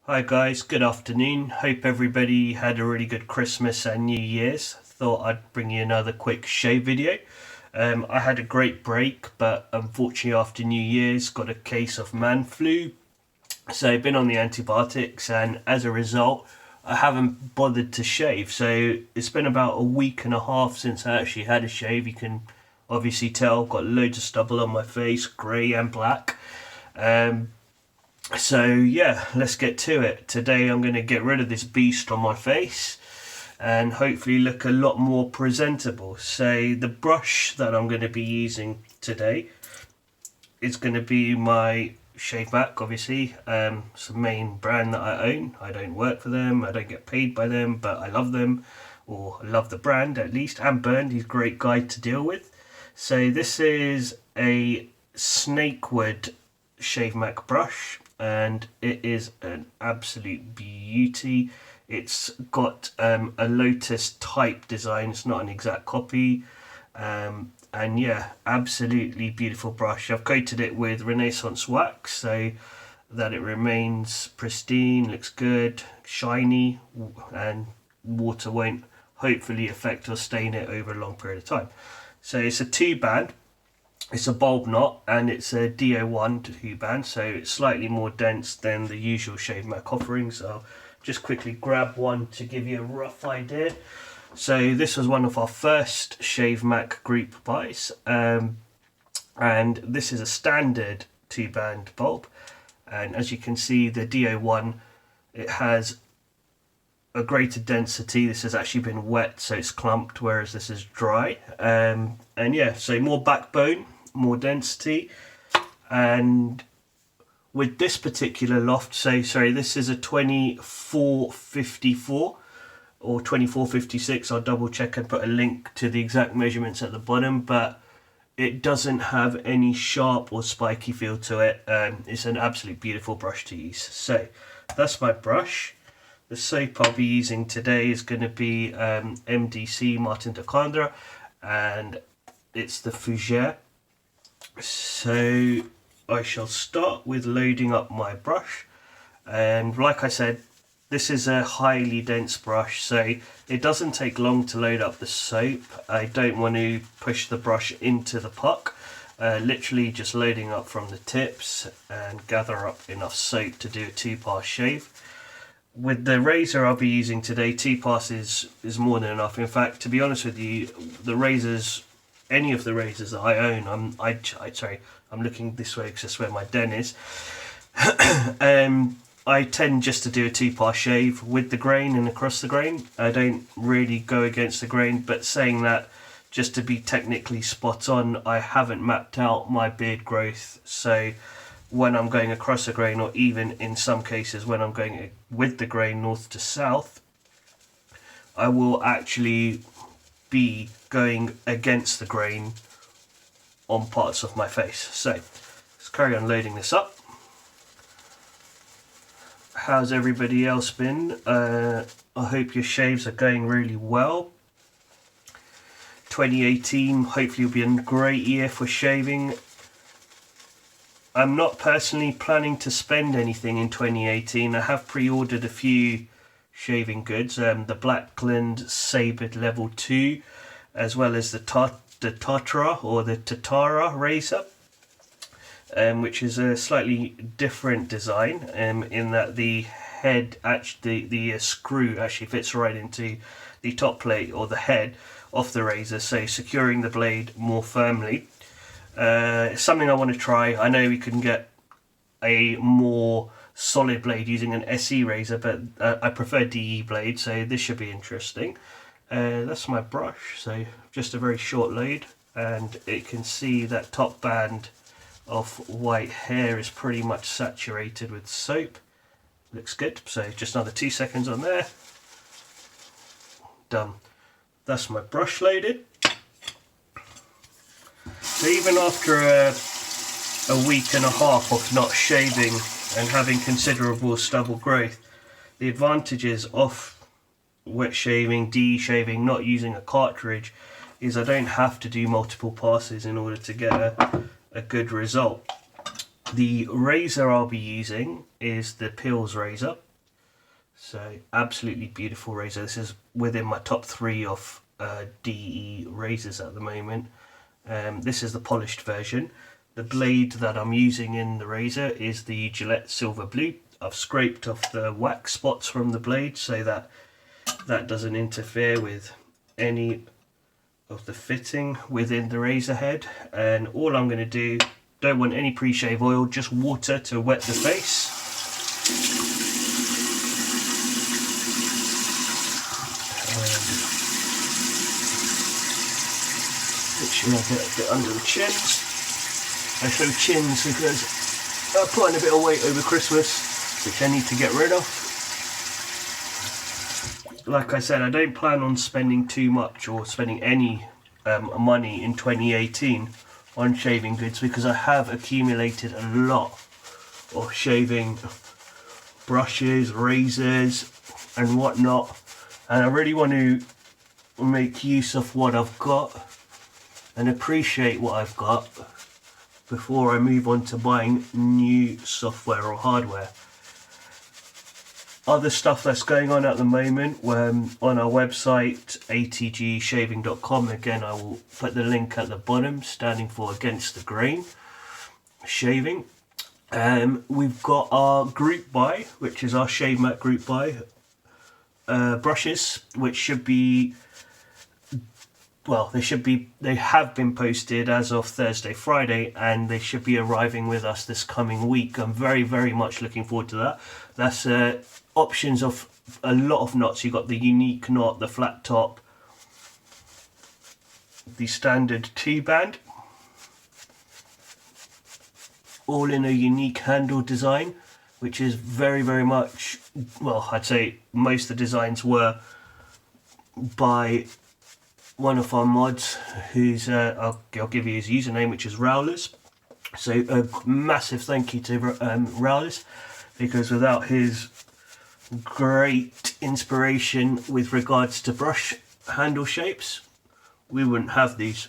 Hi guys, good afternoon. Hope everybody had a really good Christmas and New Year's. Thought I'd bring you another quick shave video. I had a great break, but unfortunately after New Year's got a case of man flu. So I've been on the antibiotics, and as a result I haven't bothered to shave. So it's been about a week and a half since I actually had a shave. You can obviously tell I've got loads of stubble on my face, grey and black. So yeah, let's get to it. Today I'm going to get rid of this beast on my face and hopefully look a lot more presentable. So the brush that I'm going to be using today is going to be my Shavemac, obviously. It's the main brand that I own. I don't work for them, I don't get paid by them, but I love them, or I love the brand at least. And Bernd, he's a great guy to deal with. So this is a snakewood Shavemac brush, and it is an absolute beauty. It's got a lotus type design, it's not an exact copy, and yeah, absolutely beautiful brush. I've coated it with Renaissance wax so that it remains pristine, looks good, shiny, and water won't hopefully affect or stain it over a long period of time. So it's a 2-band. It's a bulb knot, and it's a DO1 2-band, so it's slightly more dense than the usual Shavemac offerings. I'll just quickly grab one to give you a rough idea. So this was one of our first Shavemac group buys, and this is a standard 2-band bulb. And as you can see, the DO1, it has a greater density. This has actually been wet, so it's clumped, whereas this is dry. And yeah, so more backbone, more density. And with this particular loft, so sorry, this is a 2454 or 2456. I'll double check and put a link to the exact measurements at the bottom, but it doesn't have any sharp or spiky feel to it. It's an absolute beautiful brush to use. So that's my brush. The soap I'll be using today is going to be MDC Martin de Condra, and it's the Fougere. So I shall start with loading up my brush, and like I said, this is a highly dense brush, so it doesn't take long to load up the soap. I don't want to push the brush into the puck, literally just loading up from the tips and gather up enough soap to do a 2-pass shave. With the razor I'll be using today, 2 passes is more than enough. In fact, to be honest with you, the razors, any of the razors that I own, I'm looking this way because that's where my den is. I tend just to do a 2-pass shave with the grain and across the grain. I don't really go against the grain, but saying that, just to be technically spot on, I haven't mapped out my beard growth, so when I'm going across the grain, or even in some cases when I'm going with the grain north to south, I will actually be going against the grain on parts of my face. So let's carry on loading this up. How's everybody else been? I hope your shaves are going really well. 2018 hopefully will be a great year for shaving. I'm not personally planning to spend anything in 2018. I have pre-ordered a few shaving goods, the Blackland Sabered Level 2, as well as the Tatara or the Tatara razor, which is a slightly different design in that the head, actually the screw actually fits right into the top plate or the head of the razor, so securing the blade more firmly. It's something I want to try. I know we can get a more solid blade using an SE razor, but I prefer DE blade, so this should be interesting. That's my brush, so just a very short load, and it can see that top band of white hair is pretty much saturated with soap. Looks good, so just another 2 seconds on there. Done. That's my brush loaded. So even after a week and a half of not shaving and having considerable stubble growth, the advantages of wet shaving, de-shaving, not using a cartridge, is I don't have to do multiple passes in order to get a good result. The razor I'll be using is the PILS razor. So absolutely beautiful razor. This is within my top 3 of DE razors at the moment. This is the polished version. The blade that I'm using in the razor is the Gillette Silver Blue. I've scraped off the wax spots from the blade so that that doesn't interfere with any of the fitting within the razor head. And all I'm going to do, don't want any pre-shave oil, just water to wet the face. Make sure I get a bit under the chins. I show chins because I put on a bit of weight over Christmas, which I need to get rid of. Like I said, I don't plan on spending too much or spending any money in 2018 on shaving goods, because I have accumulated a lot of shaving brushes, razors and whatnot, and I really want to make use of what I've got and appreciate what I've got before I move on to buying new software or hardware. Other stuff that's going on at the moment, on our website atgshaving.com, again I will put the link at the bottom, standing for Against the Grain Shaving. We've got our group buy, which is our Shavemac group buy brushes, which should be, well, they have been posted as of Thursday, Friday, and they should be arriving with us this coming week. I'm very, very much looking forward to that. That's options of a lot of knots. You've got the unique knot, the flat top, the standard 2-band, all in a unique handle design, which is very, very much, well, I'd say most of the designs were by one of our mods, who's I'll give you his username, which is Rowlers. So a massive thank you to Rowlers, because without his great inspiration with regards to brush handle shapes, we wouldn't have these.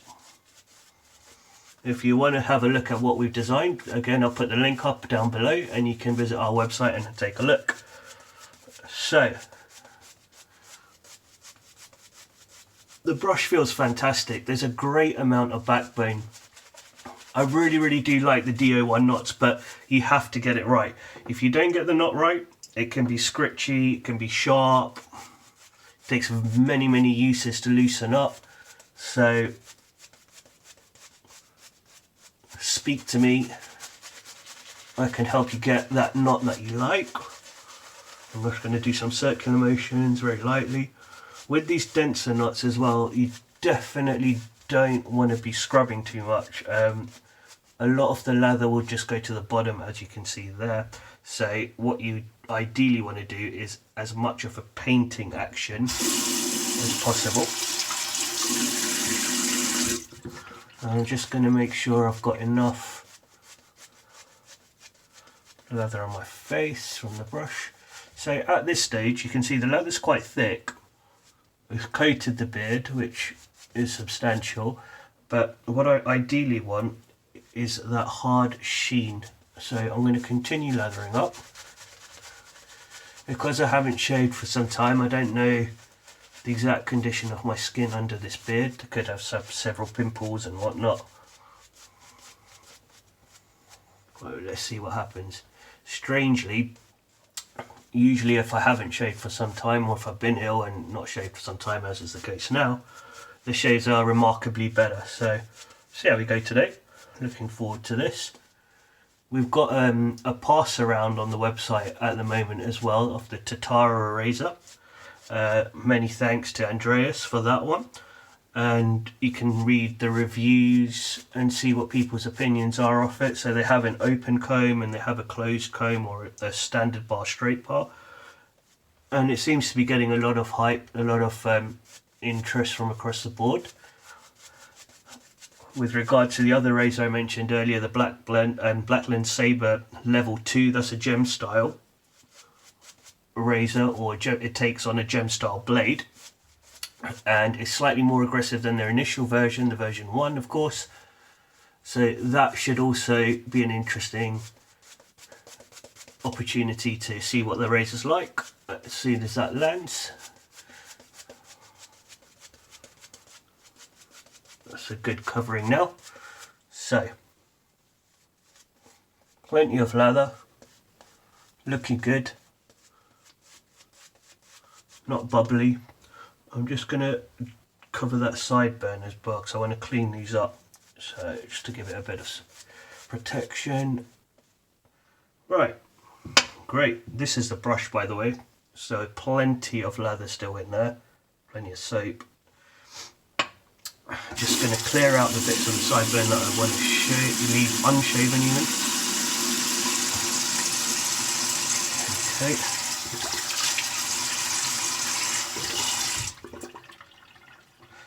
If you want to have a look at what we've designed, again I'll put the link up down below and you can visit our website and take a look. So the brush feels fantastic. There's a great amount of backbone. I really, really do like the DO1 knots, but you have to get it right. If you don't get the knot right, it can be scritchy, it can be sharp. It takes many, many uses to loosen up. So speak to me. I can help you get that knot that you like. I'm just going to do some circular motions very lightly. With these denser knots as well, you definitely don't want to be scrubbing too much. A lot of the lather will just go to the bottom, as you can see there. So what you ideally want to do is as much of a painting action as possible. I'm just going to make sure I've got enough lather on my face from the brush. So at this stage you can see the lather's quite thick. We've coated the beard, which is substantial, but what I ideally want is that hard sheen. So I'm going to continue lathering up. Because I haven't shaved for some time, I don't know the exact condition of my skin under this beard. I could have several pimples and whatnot. Well, let's see what happens. Strangely, usually if I haven't shaved for some time, or if I've been ill and not shaved for some time, as is the case now, the shaves are remarkably better. So see how we go today. Looking forward to this. We've got a pass around on the website at the moment as well of the Tatara razor. Many thanks to Andreas for that one. And you can read the reviews and see what people's opinions are of it. So they have an open comb and they have a closed comb, or a standard bar, straight bar. And it seems to be getting a lot of hype, a lot of interest from across the board. With regard to the other razor I mentioned earlier, the Blackland Sabre Level 2, that's a gem style razor, or it takes on a gem style blade, and it's slightly more aggressive than their initial version, the version 1 of course. So that should also be an interesting opportunity to see what the razor's like as soon as that lands. That's a good covering now. So, plenty of lather, looking good, not bubbly. I'm just going to cover that sideburn as well because I want to clean these up, so just to give it a bit of protection. Right, great. This is the brush, by the way, so plenty of lather still in there, plenty of soap. Just going to clear out the bits of the sideburn that I want to leave unshaven even. Okay.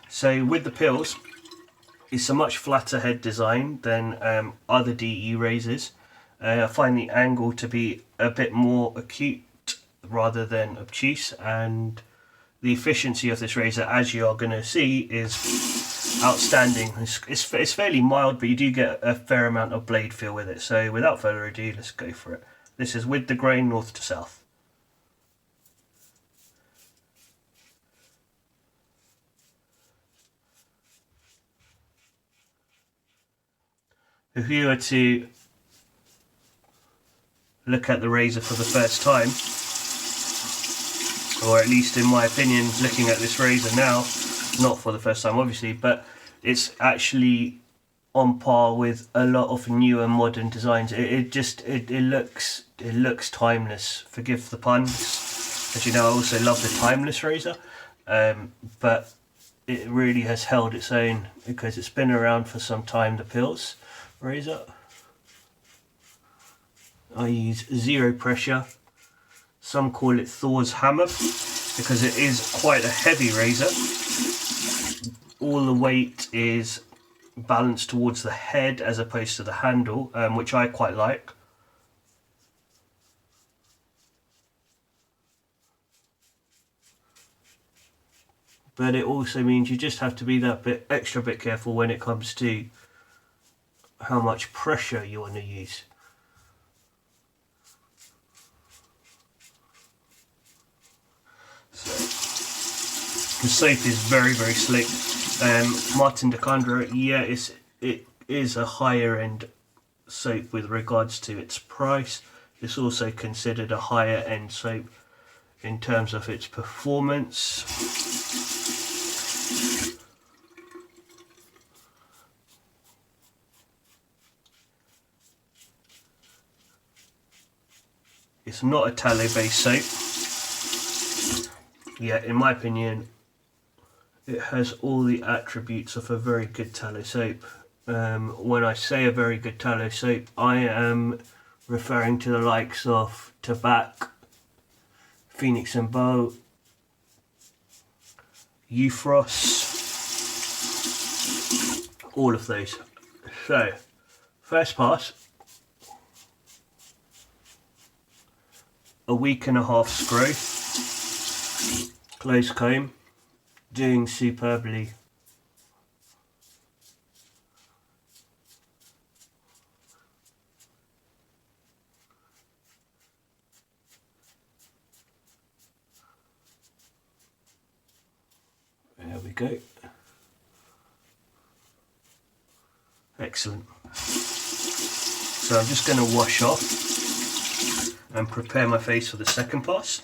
So with the PILS, it's a much flatter head design than other DE razors. I find the angle to be a bit more acute rather than obtuse, and the efficiency of this razor, as you are going to see, is outstanding. It's fairly mild, but you do get a fair amount of blade feel with it. So without further ado, let's go for it. This is with the grain north to south. If you were to look at the razor for the first time, or at least in my opinion, looking at this razor now, not for the first time obviously, but it's actually on par with a lot of newer modern designs. It looks timeless. Forgive the puns, as you know I also love the timeless razor, but it really has held its own because it's been around for some time, the PILS razor. I use zero pressure. Some call it Thor's hammer because it is quite a heavy razor. All the weight is balanced towards the head as opposed to the handle, which I quite like. But it also means you just have to be that extra bit careful when it comes to how much pressure you want to use. So, the soap is very slick. Martin de Condra, yeah, it is a higher end soap with regards to its price. It's also considered a higher end soap in terms of its performance. It's not a tallow based soap. Yeah, in my opinion, it has all the attributes of a very good tallow soap. When I say a very good tallow soap, I am referring to the likes of Tabac, Phoenix and Bow, Euphros, all of those. So, first pass, a week and a half's growth, close comb, doing superbly. There we go. Excellent. So I'm just going to wash off and prepare my face for the second pass.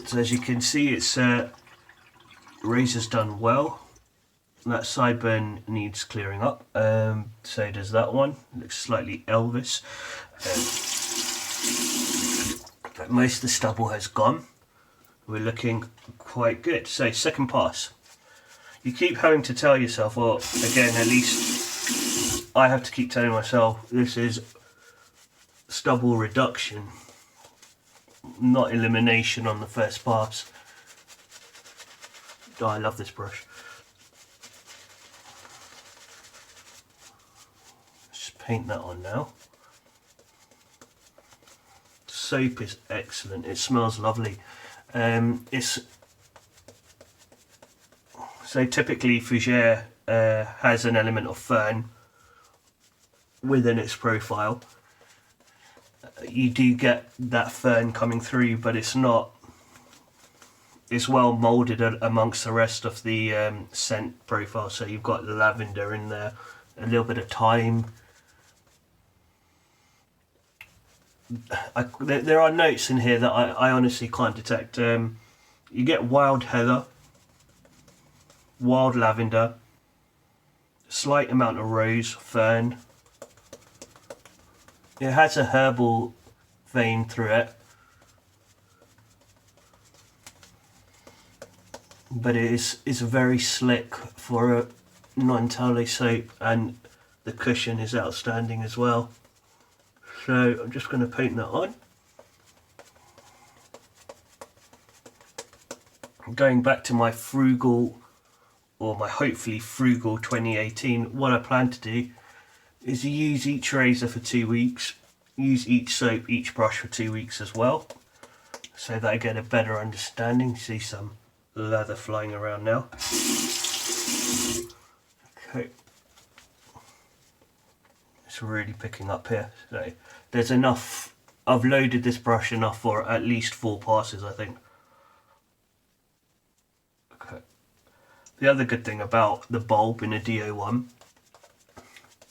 So as you can see, it's razor's done well. That sideburn needs clearing up, so does that one. Looks slightly Elvis, but most of the stubble has gone. We're looking quite good. So second pass, you keep having to tell yourself, or again at least I have to keep telling myself, this is stubble reduction, not elimination on the first pass. Oh, I love this brush. Just paint that on now. soap is excellent. It smells lovely. It's so typically fougere has an element of fern within its profile. You do get that fern coming through, but it's not. It's well moulded amongst the rest of the scent profile. So you've got lavender in there, a little bit of thyme. There are notes in here that I honestly can't detect. You get wild heather, wild lavender, slight amount of rose, fern. It has a herbal vein through it, but it is very slick for a non-towelly soap, and the cushion is outstanding as well. So I'm just going to paint that on. Going back to my frugal, or my hopefully frugal 2018, what I plan to do is use each razor for 2 weeks, use each soap, each brush for 2 weeks as well, so that I get a better understanding. See some leather flying around now. Okay, it's really picking up here. So there's enough. I've loaded this brush enough for at least 4 passes, I think. Okay. The other good thing about the bulb in a DO1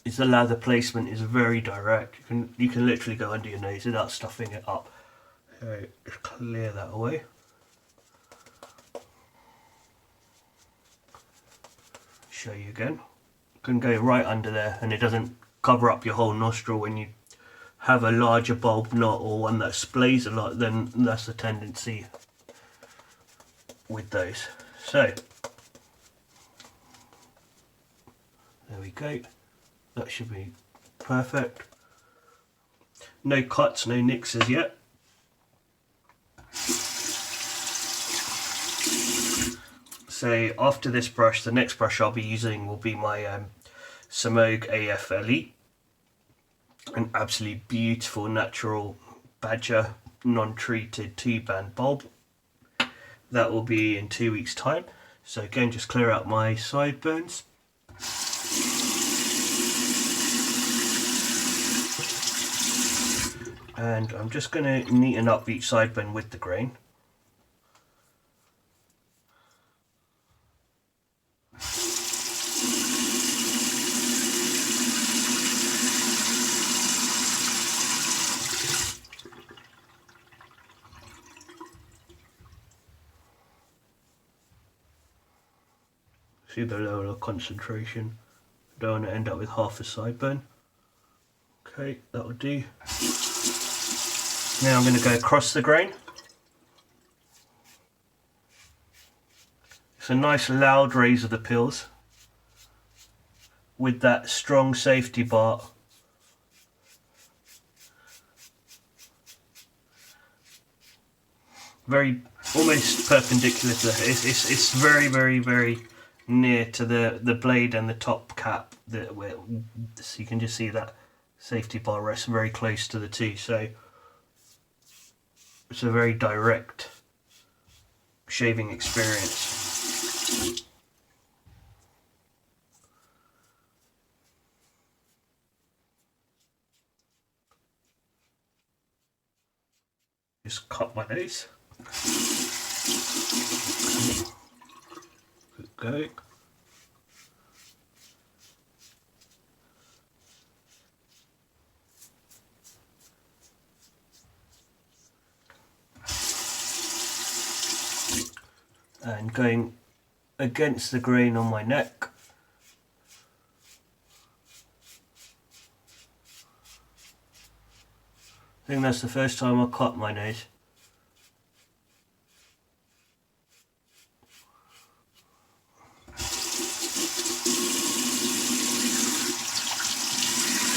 is the lather placement is very direct. You can literally go under your nose without stuffing it up. So just clear that away. Show you again. You can go right under there, and it doesn't cover up your whole nostril. When you have a larger bulb knot or one that splays a lot, then that's the tendency with those. So there we go. That should be perfect. No cuts, no nicks as yet. So after this brush, the next brush I'll be using will be my Shavemac AFLE, an absolutely beautiful natural badger non-treated 2-band bulb. That will be in 2 weeks' time. So again, just clear out my sideburns. And I'm just going to neaten up each sideburn with the grain. See the level of concentration. Don't want to end up with half a sideburn. Okay, that will do. Now I'm going to go across the grain. It's a nice loud raise of the PILS with that strong safety bar. Very almost perpendicular to the it's very near to the blade and the top cap, so you can just see that safety bar rests very close to the two, so it's a very direct shaving experience. Just cut my nose. Good go. And going against the grain on my neck. I think that's the first time I cut my nose.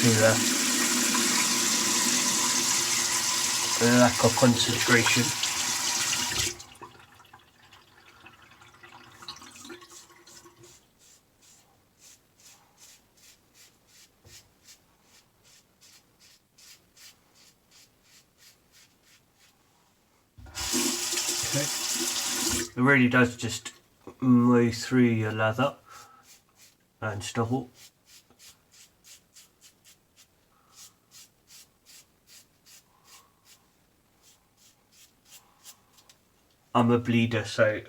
See that lack of concentration. It really does just mow through your lather and stubble. I'm a bleeder, so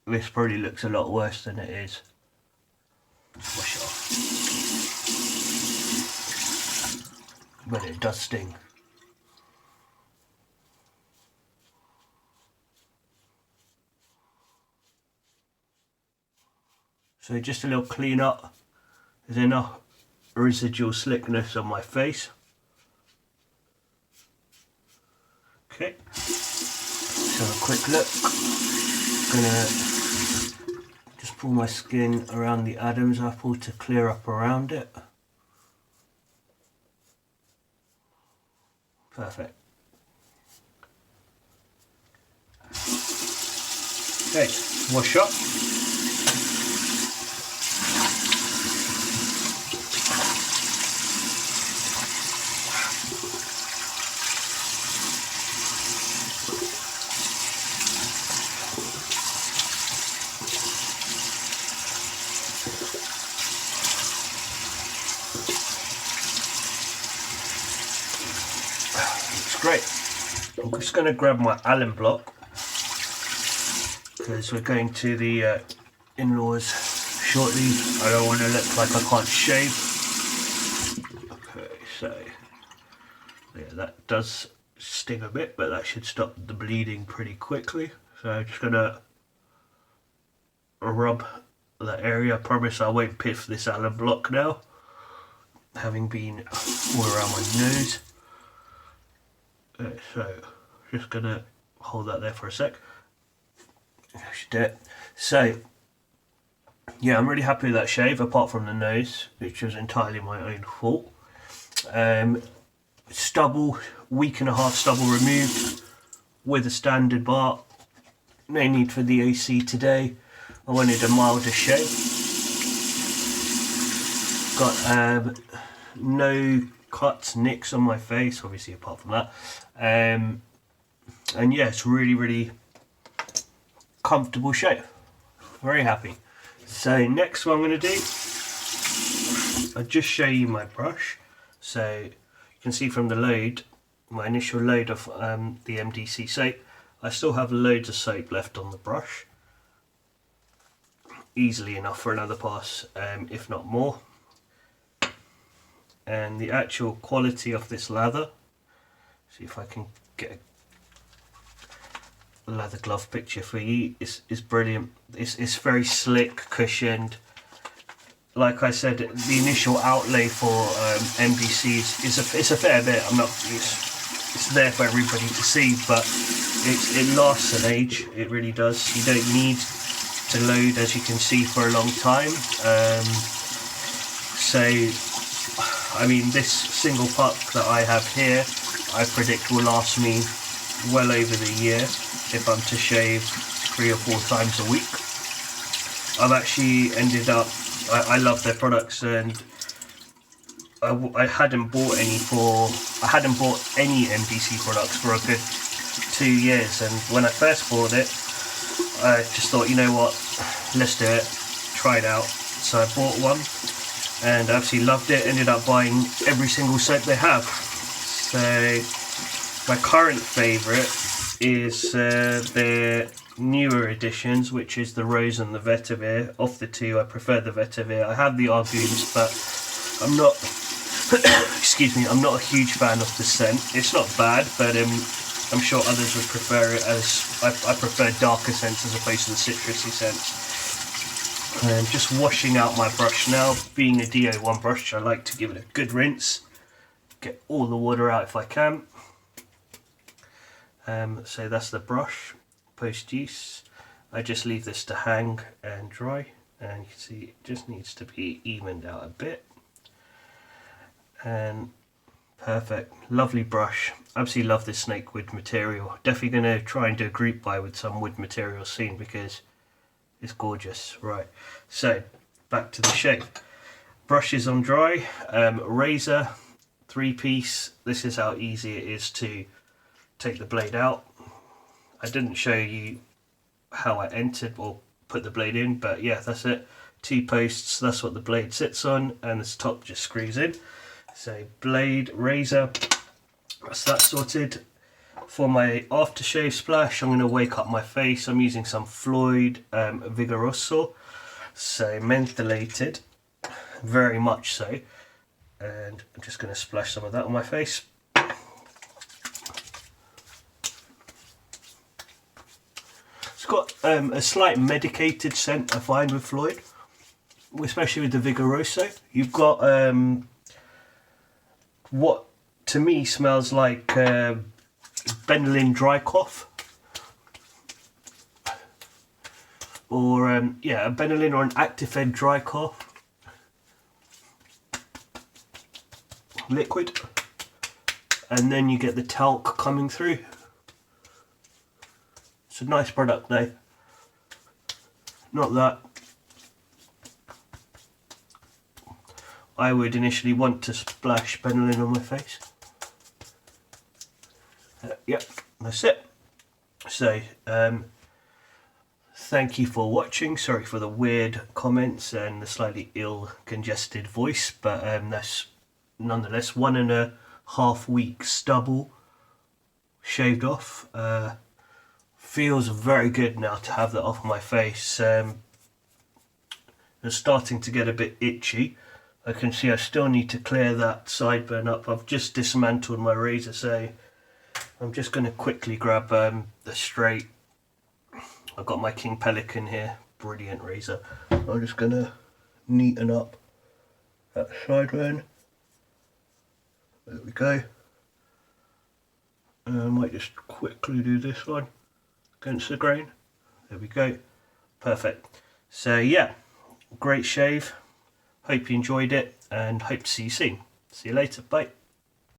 this probably looks a lot worse than it is. Wash it off. But it does sting. So just a little clean up. There's enough residual slickness on my face. Okay, let's have a quick look. Gonna just pull my skin around the Adam's apple to clear up around it. Perfect. Okay, wash up. Great. I'm just going to grab my Allen block because we're going to the in-laws shortly. I don't want to look like I can't shave. Okay, so yeah, that does sting a bit, but that should stop the bleeding pretty quickly. So I'm just going to rub that area. I promise I won't piff this Allen block now, having been all around my nose. So just gonna hold that there for a sec. So yeah, I'm really happy with that shave, apart from the nose, which was entirely my own fault. Stubble, week and a half stubble removed with a standard bar. No need for the AC today. I wanted a milder shave. Got no cuts, nicks on my face, obviously, apart from that. And yeah, it's really comfortable shave. Very happy. So next what I'm going to do, I'll just show you my brush. So you can see from the load, my initial load of the MDC soap, I still have loads of soap left on the brush. Easily enough for another pass, if not more. And the actual quality of this lather, see if I can get a leather glove picture for you, is brilliant. It's very slick, cushioned. Like I said, the initial outlay for MDCs is a fair bit. It's there for everybody to see, but it lasts an age. It really does. You don't need to load, as you can see, for a long time. So I mean, this single puck that I have here, I predict will last me well over the year if I'm to shave 3 or 4 times a week. I've actually ended up, I love their products, and I hadn't bought any MDC products for a good 2 years, and when I first bought it, I just thought, you know what, let's do it, try it out. So I bought one, and I absolutely loved it. Ended up buying every single soap they have. So my current favourite is their newer editions, which is the Rose and the Vetiver. Of the two, I prefer the Vetiver. I have the Arguns, but I'm not excuse me, I'm not a huge fan of the scent. It's not bad, but I'm sure others would prefer it, as I prefer darker scents as opposed to the citrusy scents. And just washing out my brush now. Being a DO1 brush, I like to give it a good rinse, get all the water out if I can. So that's the brush post use. I just leave this to hang and dry, and you can see it just needs to be evened out a bit. And perfect, lovely brush. Absolutely love this snake wood material. Definitely going to try and do a group buy with some wood material soon, because it's gorgeous. Right, so back to the shave. Brush is on dry. Razor, 3-piece. This is how easy it is to take the blade out. I didn't show you how I entered or put the blade in, but yeah, that's it. 2 posts, that's what the blade sits on, and this top just screws in. So blade, razor, that's that sorted. For my aftershave splash, I'm going to wake up my face. I'm using some Floyd Vigoroso, so mentholated, very much so, and I'm just going to splash some of that on my face. It's got a slight medicated scent I find with Floyd, especially with the Vigoroso. You've got what to me smells like Benylin dry cough, or yeah, a Benylin or an Actifed dry cough liquid, and then you get the talc coming through. It's a nice product though, not that I would initially want to splash Benylin on my face. Yep, that's it. So thank you for watching. Sorry for the weird comments and the slightly ill congested voice, but that's nonetheless 1.5 weeks stubble shaved off. Feels very good now to have that off my face. It's starting to get a bit itchy. I can see I still need to clear that sideburn up. I've just dismantled my razor, so I'm just going to quickly grab the straight. I've got my King Pelican here, brilliant razor. I'm just going to neaten up that sideburn. There we go. I might just quickly do this one against the grain. There we go. Perfect. So yeah, great shave. Hope you enjoyed it and hope to see you soon. See you later. Bye.